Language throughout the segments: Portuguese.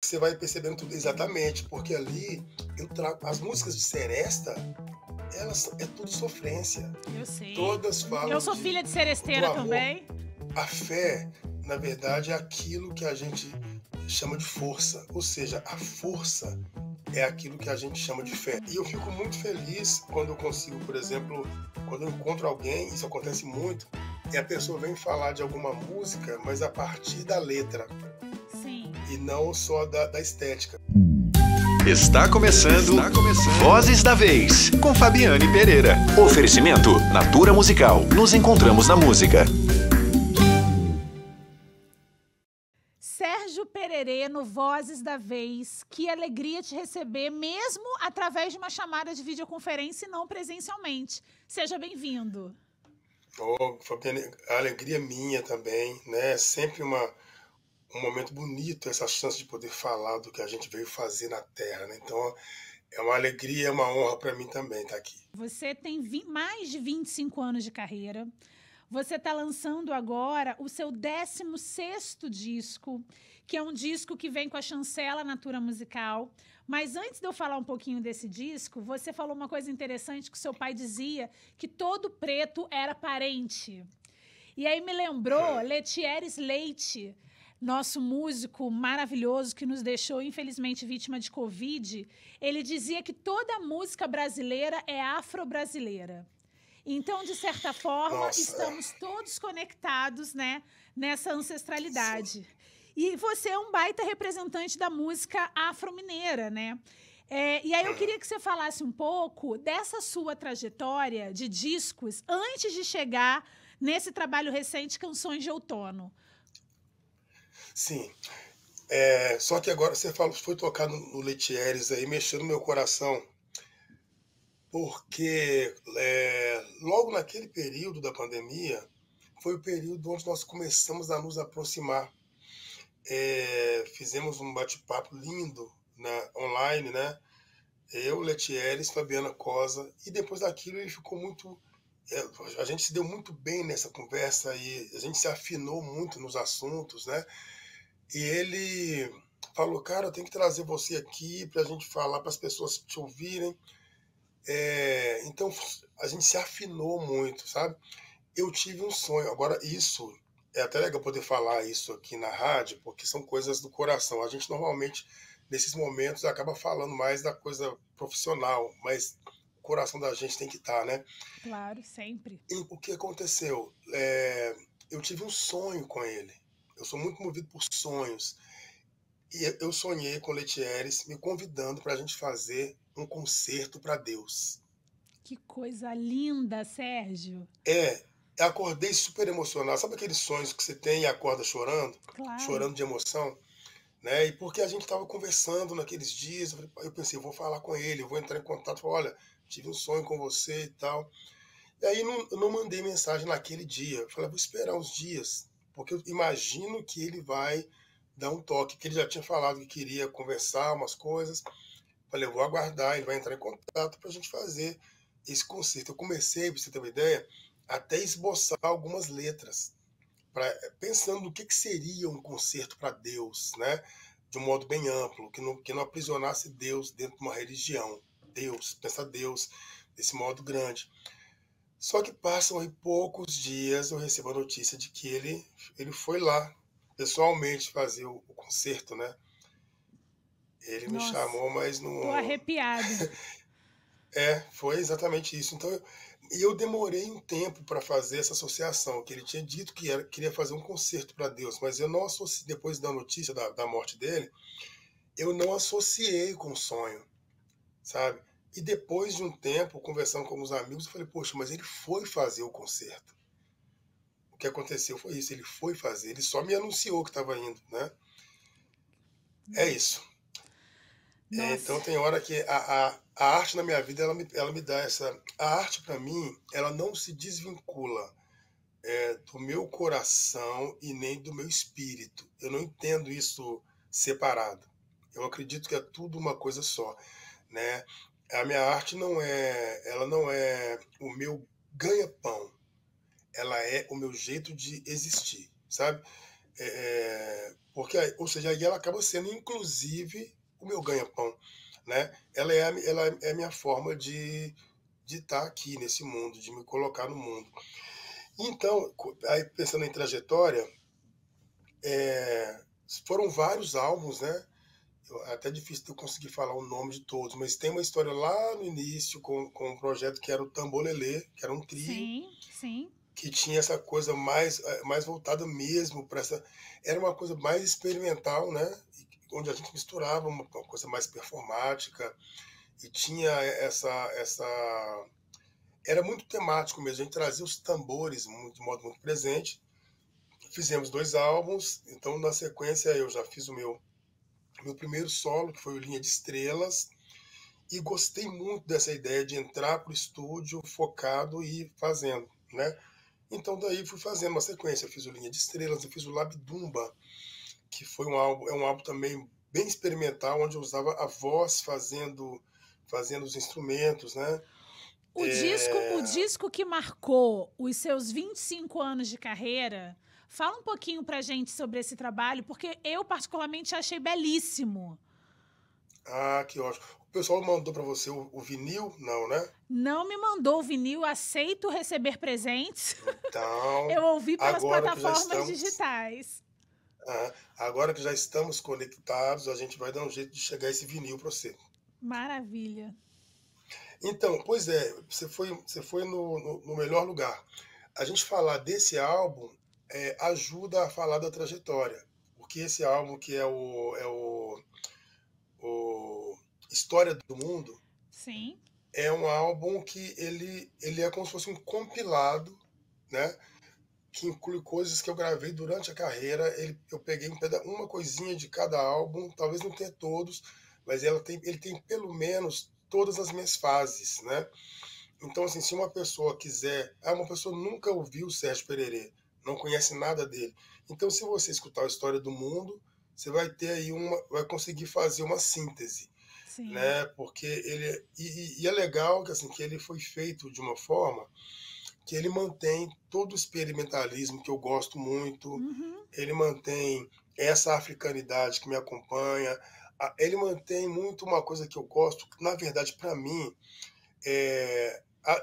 você vai percebendo tudo exatamente, porque ali eu trago as músicas de Seresta, é tudo sofrência. Eu sei. Todas Eu falam sou filha de do seresteira amor. também. A fé, na verdade, é aquilo que a gente chama de força, ou seja, a força é aquilo que a gente chama de fé. E eu fico muito feliz quando eu consigo, por exemplo, quando eu encontro alguém, isso acontece muito, e a pessoa vem falar de alguma música, mas a partir da letra. Sim. E não só da estética. Está começando Vozes da Vez, com Fabiane Pereira. Oferecimento Natura Musical. Nos encontramos na música. Sérgio Pererê no Vozes da Vez. Que alegria te receber, mesmo através de uma chamada de videoconferência e não presencialmente. Seja bem-vindo. Fabiane, a alegria minha também, né? Sempre um momento bonito, essa chance de poder falar do que a gente veio fazer na Terra, né? Então, é uma alegria, é uma honra para mim também estar aqui. Você tem mais de 25 anos de carreira. Você está lançando agora o seu 16º disco, que é um disco que vem com a chancela Natura Musical. Mas antes de eu falar um pouquinho desse disco, você falou uma coisa interessante, que o seu pai dizia que todo preto era parente. E aí me lembrou Letieres Leite, nosso músico maravilhoso que nos deixou, infelizmente, vítima de Covid. Ele dizia que toda música brasileira é afro-brasileira. Então, de certa forma, estamos todos conectados, né, nessa ancestralidade. Sim. E você é um baita representante da música afro-mineira, né? E aí eu queria que você falasse um pouco dessa sua trajetória de discos antes de chegar nesse trabalho recente, Canções de Outono. Sim. Só que agora você foi tocar no Letieres aí, mexeu no meu coração, porque logo naquele período da pandemia, foi o período onde nós começamos a nos aproximar. Fizemos um bate-papo lindo online, né? Eu, Letieres, Fabiana Cosa, e depois daquilo ele ficou muito... a gente se deu muito bem nessa conversa e a gente se afinou muito nos assuntos, né? E ele falou, cara, eu tenho que trazer você aqui para a gente falar, para as pessoas te ouvirem. Então a gente se afinou muito, sabe? Eu tive um sonho, agora isso... É até legal poder falar isso aqui na rádio, porque são coisas do coração. A gente normalmente, nesses momentos, acaba falando mais da coisa profissional, mas o coração da gente tem que estar, né? Claro, sempre. E o que aconteceu? Eu tive um sonho com ele. Eu sou muito movido por sonhos. E eu sonhei com o Letieres me convidando para a gente fazer um concerto para Deus. Que coisa linda, Sérgio. Eu acordei super emocionado. Sabe aqueles sonhos que você tem e acorda chorando? Claro. Chorando de emoção? Né? E porque a gente estava conversando naqueles dias, eu pensei, eu vou falar com ele, eu vou entrar em contato, falar, olha, tive um sonho com você e tal. E aí eu não mandei mensagem naquele dia. Eu falei, vou esperar uns dias, porque eu imagino que ele vai dar um toque, que ele já tinha falado que queria conversar umas coisas. Falei, eu vou aguardar, ele vai entrar em contato para a gente fazer esse concerto. Eu comecei, para você ter uma ideia, até esboçar algumas letras, pensando no que seria um concerto para Deus, né? De um modo bem amplo, que não aprisionasse Deus dentro de uma religião. Pensar Deus desse modo grande. Só que passam aí poucos dias, eu recebo a notícia de que ele foi lá, pessoalmente, fazer o concerto, né? Ele me chamou, mas não... Tô arrepiada. Foi exatamente isso. Então, eu demorei um tempo para fazer essa associação, que ele tinha dito que queria fazer um concerto para Deus, mas eu não associei, depois da notícia da morte dele, eu não associei com o sonho, sabe? E depois de um tempo, conversando com alguns amigos, eu falei, poxa, mas ele foi fazer o concerto. O que aconteceu foi isso, ele foi fazer, ele só me anunciou que estava indo, né? É isso. Então tem hora que a arte na minha vida, ela me dá essa... A arte, para mim, ela não se desvincula do meu coração e nem do meu espírito. Eu não entendo isso separado. Eu acredito que é tudo uma coisa só, né? A minha arte ela não é o meu ganha-pão. Ela é o meu jeito de existir, sabe? Porque, ou seja, aí ela acaba sendo, inclusive, o meu ganha-pão, né? Ela é a minha forma de estar aqui nesse mundo, de me colocar no mundo. Então, aí pensando em trajetória, é, foram vários álbuns, né? É até difícil de eu conseguir falar o nome de todos, mas tem uma história lá no início com um projeto que era o Tambolelê, que era um trio Sim, sim. que tinha essa coisa mais voltada mesmo para essa. Era uma coisa mais experimental, né? Onde a gente misturava uma coisa mais performática e tinha essa. Era muito temático mesmo, a gente trazia os tambores de modo muito presente. Fizemos 2 álbuns, então na sequência eu já fiz o meu primeiro solo, que foi o Linha de Estrelas, e gostei muito dessa ideia de entrar para o estúdio focado e ir fazendo, né? Então daí fui fazendo uma sequência, eu fiz o Linha de Estrelas, eu fiz o Labdumba, que foi um álbum também bem experimental, onde eu usava a voz fazendo os instrumentos, né? O disco que marcou os seus 25 anos de carreira, fala um pouquinho pra gente sobre esse trabalho, porque eu particularmente achei belíssimo. Ah, que ótimo. O pessoal mandou para você o vinil? Não, né? Não me mandou o vinil, aceito receber presentes. Então, Eu ouvi pelas agora que já plataformas estamos, digitais. agora que já estamos conectados, a gente vai dar um jeito de chegar esse vinil para você. Maravilha. Então, pois é, você foi no melhor lugar. A gente falar desse álbum ajuda a falar da trajetória, porque esse álbum que o História do Mundo Sim, é um álbum que ele é como se fosse um compilado, né? Que inclui coisas que eu gravei durante a carreira. Eu peguei uma coisinha de cada álbum, talvez não tenha todos, mas ele tem pelo menos todas as minhas fases, né? Então, assim, se uma pessoa quiser. Uma pessoa nunca ouviu o Sérgio Pererê, não conhece nada dele. Então, se você escutar a História do Mundo, você vai ter aí vai conseguir fazer uma síntese, sim. né? Porque ele. E é legal que, assim, que ele foi feito de uma forma que ele mantém todo o experimentalismo que eu gosto muito, Uhum. ele mantém essa africanidade que me acompanha, ele mantém muito uma coisa que eu gosto, que, na verdade, para mim,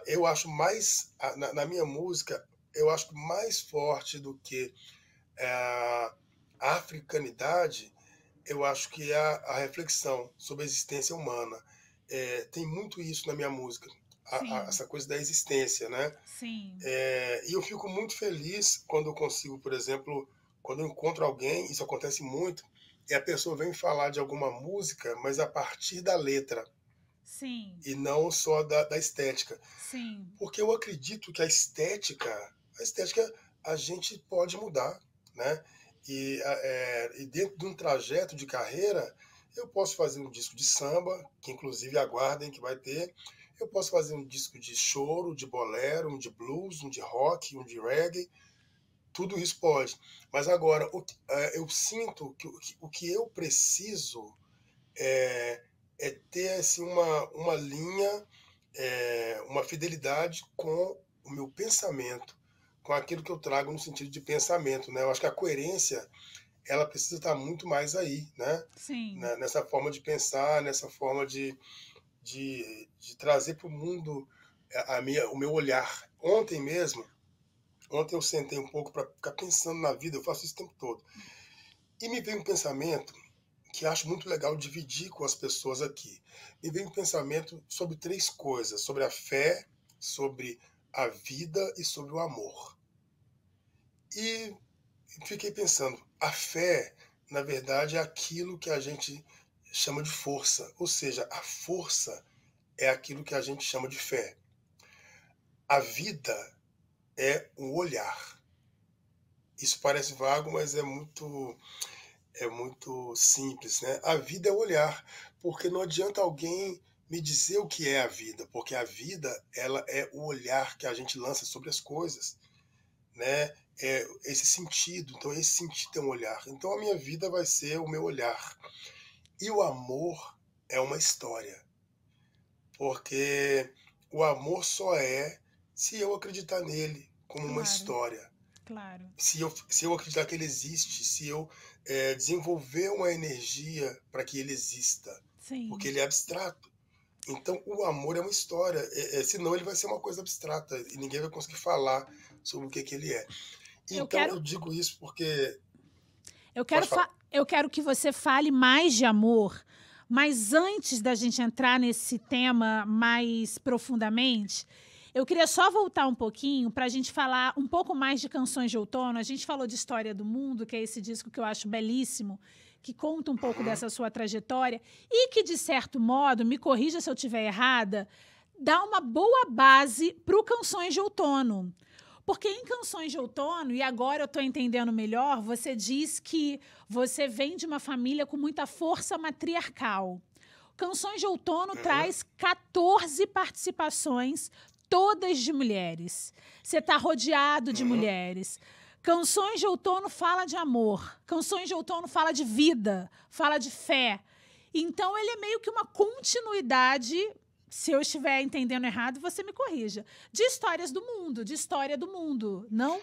eu acho mais, na minha música, eu acho mais forte do que a africanidade, eu acho que é a reflexão sobre a existência humana. Tem muito isso na minha música, Sim, essa coisa da existência, né? sim. E eu fico muito feliz quando eu consigo, por exemplo, quando eu encontro alguém, isso acontece muito, e a pessoa vem falar de alguma música, mas a partir da letra, Sim, e não só da estética. sim. Porque eu acredito que a estética a gente pode mudar, né? E dentro de um trajeto de carreira, eu posso fazer um disco de samba, que inclusive aguardem que vai ter. Eu posso fazer um disco de choro, de bolero, um de blues, um de rock, um de reggae. Tudo isso pode. Mas agora, eu sinto que o que eu preciso é, é ter assim, uma linha, uma fidelidade com o meu pensamento, com aquilo que eu trago no sentido de pensamento, né? Eu acho que a coerência ela precisa estar muito mais aí, né? Sim. Nessa forma de pensar, nessa forma de trazer para o mundo o meu olhar. Ontem eu sentei um pouco para ficar pensando na vida, eu faço isso o tempo todo. E me veio um pensamento que acho muito legal dividir com as pessoas aqui. Me veio um pensamento sobre 3 coisas: sobre a fé, sobre a vida e sobre o amor. E fiquei pensando, a fé, na verdade, é aquilo que a gente chama de força, ou seja, a força é aquilo que a gente chama de fé. A vida é um olhar. Isso parece vago, mas é muito simples, né? A vida é o olhar, porque não adianta alguém me dizer o que é a vida, porque a vida ela é o olhar que a gente lança sobre as coisas, né? É esse sentido, então esse sentido é um olhar. Então a minha vida vai ser o meu olhar. E o amor é uma história, porque o amor só é se eu acreditar nele como uma Claro. história. Claro. Se eu acreditar que ele existe, se eu desenvolver uma energia para que ele exista, porque Sim. ele é abstrato. Então, o amor é uma história, senão ele vai ser uma coisa abstrata e ninguém vai conseguir falar sobre o que ele é. Eu Então, quero, eu digo isso porque... eu quero, Pode falar. eu quero que você fale mais de amor, mas antes da gente entrar nesse tema mais profundamente, eu queria só voltar um pouquinho para a gente falar um pouco mais de Canções de Outono. A gente falou de História do Mundo, que é esse disco que eu acho belíssimo, que conta um pouco dessa sua trajetória e que, de certo modo, me corrija se eu estiver errada, dá uma boa base para o Canções de Outono. Porque em Canções de Outono, e agora eu estou entendendo melhor, você diz que você vem de uma família com muita força matriarcal. Canções de Outono traz 14 participações, todas de mulheres. Você está rodeado de mulheres. Canções de Outono fala de amor. Canções de Outono fala de vida, fala de fé. Então, ele é meio que uma continuidade, se eu estiver entendendo errado, você me corrija, de histórias do mundo, de história do mundo, não?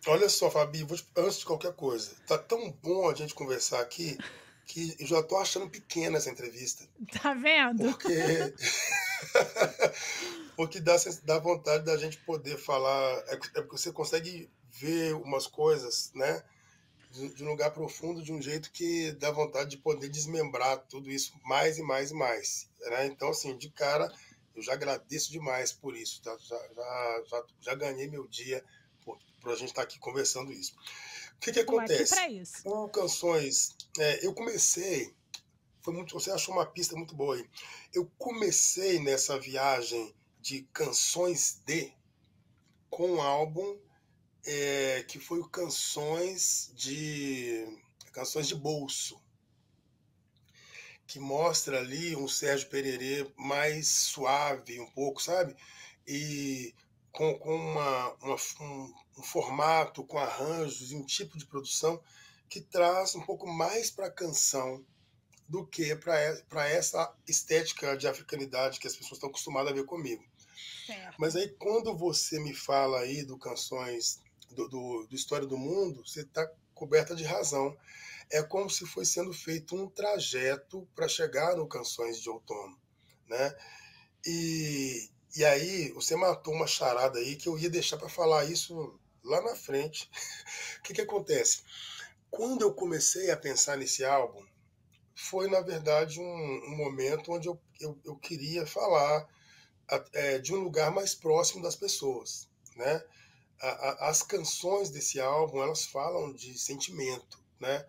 Olha só, Fabi, antes de qualquer coisa, tá tão bom a gente conversar aqui que eu já tô achando pequena essa entrevista. Tá vendo? Porque, porque dá vontade da gente poder falar. Porque você consegue ver umas coisas, né? De um lugar profundo, de um jeito que dá vontade de poder desmembrar tudo isso mais e mais e mais. Né? Então, assim, de cara, eu já agradeço demais por isso. Tá? Já ganhei meu dia para a gente estar aqui conversando isso. O que Tô aqui acontece? para isso. O Canções, eu comecei, você achou uma pista muito boa aí. Eu comecei nessa viagem de Canções com um álbum que foi o Canções de Bolso, que mostra ali um Sérgio Pererê mais suave um pouco, sabe? E com um formato, com arranjos e um tipo de produção que traz um pouco mais para a canção do que para essa estética de africanidade que as pessoas estão acostumadas a ver comigo. Certo. Mas aí quando você me fala aí do Canções do História do Mundo, você está coberta de razão. É como se fosse sendo feito um trajeto para chegar no Canções de Outono, né? E aí você matou uma charada aí que eu ia deixar para falar isso lá na frente. O que acontece? Quando eu comecei a pensar nesse álbum, foi, na verdade, um momento onde eu queria falar de um lugar mais próximo das pessoas, né? As canções desse álbum, elas falam de sentimento, né?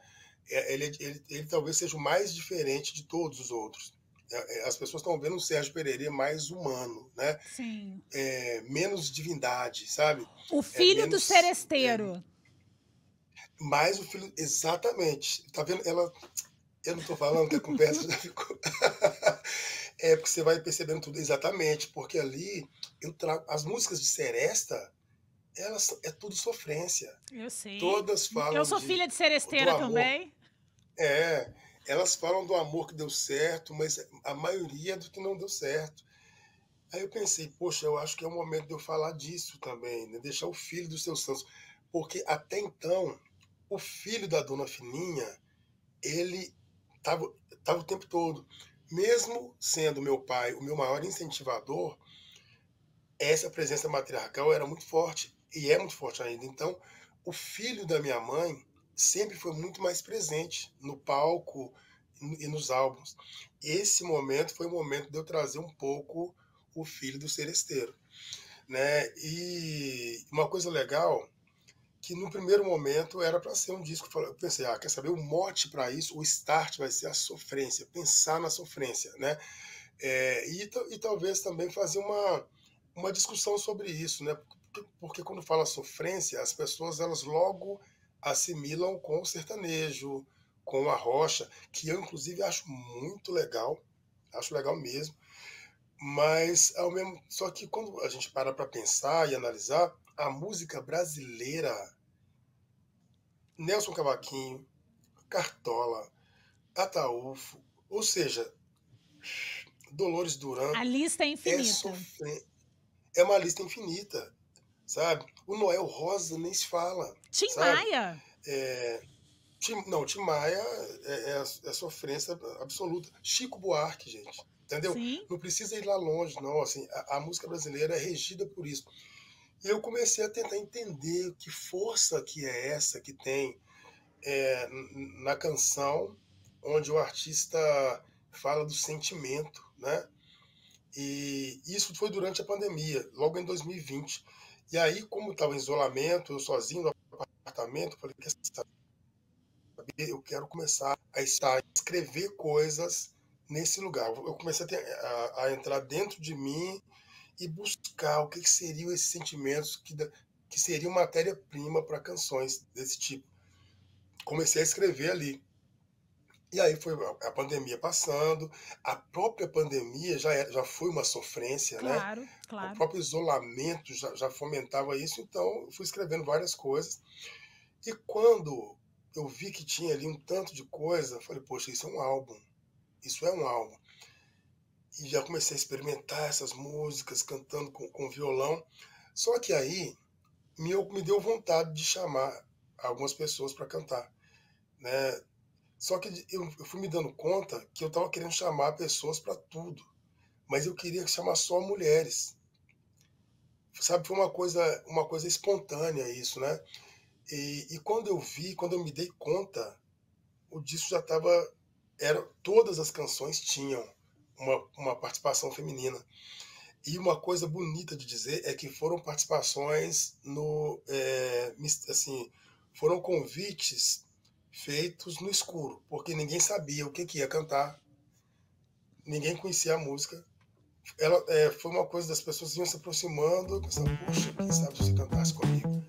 Ele talvez seja o mais diferente de todos os outros. As pessoas estão vendo o Sérgio Pererê mais humano, né? Sim. Menos divindade, sabe? O filho do Menos, seresteiro. mais o filho... Exatamente. Tá vendo? Eu não estou falando que a conversa já ficou... porque você vai percebendo tudo exatamente, porque ali eu trago as músicas de Seresta, é tudo sofrência. Eu sei. Todas falam Eu sou filha de seresteira também. Elas falam do amor que deu certo, mas a maioria é do que não deu certo. Aí eu pensei, poxa, eu acho que é o momento de eu falar disso também, né? Deixar o filho dos seus santos. Porque até então, o filho da Dona Fininha, ele estava o tempo todo. Mesmo sendo meu pai o meu maior incentivador, essa presença matriarcal era muito forte, e é muito forte ainda. Então, o filho da minha mãe sempre foi muito mais presente no palco e nos álbuns. Esse momento foi o momento de eu trazer um pouco o filho do seresteiro, né? E uma coisa legal, que no primeiro momento era para ser um disco, eu pensei, quer saber, o mote para isso, o start vai ser a sofrência, pensar na sofrência, né? E talvez também fazer uma discussão sobre isso, né? Porque quando fala sofrência, as pessoas elas logo assimilam com o sertanejo, com a rocha, que eu inclusive acho muito legal, acho legal mesmo, mas só que quando a gente para pensar e analisar, a música brasileira, Nelson Cavaquinho, Cartola, Ataúfo, ou seja, Dolores Duran, A lista é infinita. é uma lista infinita. sabe? O Noel Rosa nem se fala, Tim sabe? Maia. Tim Maia é sofrência absoluta. Chico Buarque, gente, entendeu? Sim. Não precisa ir lá longe, não. Assim, a música brasileira é regida por isso. E eu comecei a tentar entender que força que é essa que tem na canção, onde o artista fala do sentimento, né? E isso foi durante a pandemia, logo em 2020. E aí, como estava em isolamento, eu sozinho no apartamento, falei, quer saber, eu quero começar a escrever coisas nesse lugar. Eu comecei a entrar dentro de mim e buscar o que seriam esses sentimentos que seriam matéria-prima para canções desse tipo. Comecei a escrever ali. E aí foi a pandemia passando, a própria pandemia já foi uma sofrência, né? Claro, O claro. próprio isolamento já fomentava isso, então eu fui escrevendo várias coisas. E quando eu vi que tinha ali um tanto de coisa, eu falei, poxa, isso é um álbum. Isso é um álbum. E já comecei a experimentar essas músicas, cantando com violão. Só que aí me deu vontade de chamar algumas pessoas para cantar, né? Só que eu fui me dando conta que eu estava querendo chamar pessoas para tudo, mas eu queria chamar só mulheres. Sabe, foi uma coisa espontânea isso, né? E quando eu me dei conta, o disco já estava, todas as canções tinham uma participação feminina. E uma coisa bonita de dizer é que foram participações assim, foram convites feitos no escuro, porque ninguém sabia o que ia cantar, ninguém conhecia a música. Foi uma coisa das pessoas iam se aproximando, pensando, poxa, quem sabe se você cantasse comigo?